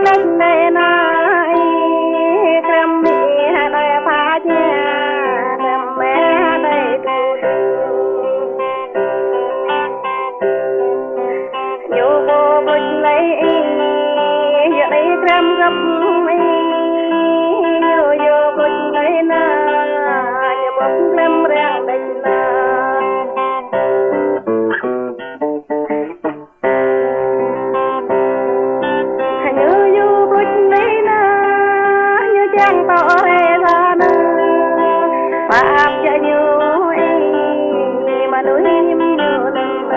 lên đây nói cầm đi đây phá nhà cầm mẹ đây tu nhiều cô bịch lấy giờ đây cầm gấp nhiều nhiều bịch lấy na nhiều bốc lâm rang đây na chẳng tỏ ra nơ pháp cho nhiều mà núi nhiều lần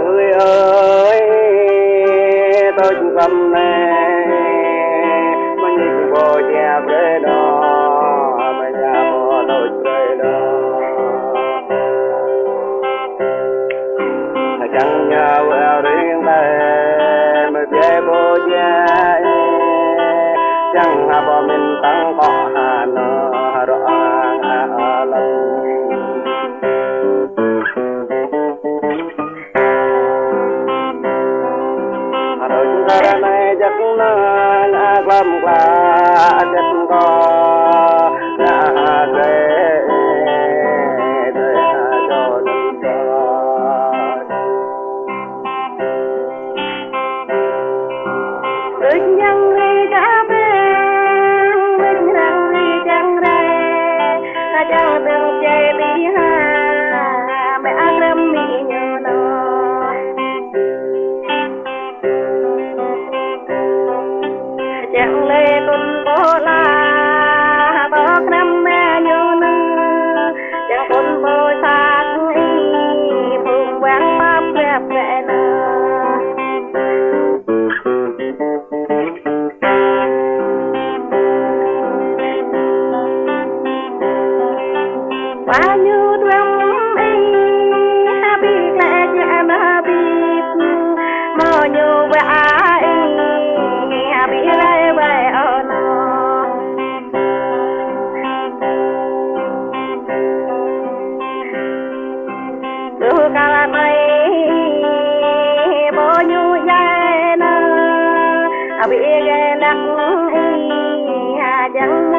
ơi ơi tôi chung tâm này mà nhìn bộ nhà về đó mà nhà bộ tôi chơi đó chẳng nhớ vào riêng tay mới về bộ gia chẳng hà bỏ mình tăng có hà nó rõ lòng rồi chúng ta ra này chắc nó làm qua chắc có Bình nhân đi cả bên, bình nhân đi chẳng ra, ta chẳng từng chạy đi ha, mẹ lâm mi nhớ nó. Chẳng lẽ con bố la, bố năm mẹ nhớ nó, chẳng con bố xa ý, phùng quán pháp đẹp mẹ nó. Bao nhiêu năm ấy bị lẽ chạm bị bao nhiêu vẻ ấy bị lẽ vẻ ở nó từ cả này bao nhiêu giây nó bị ghé nặng ấy chẳng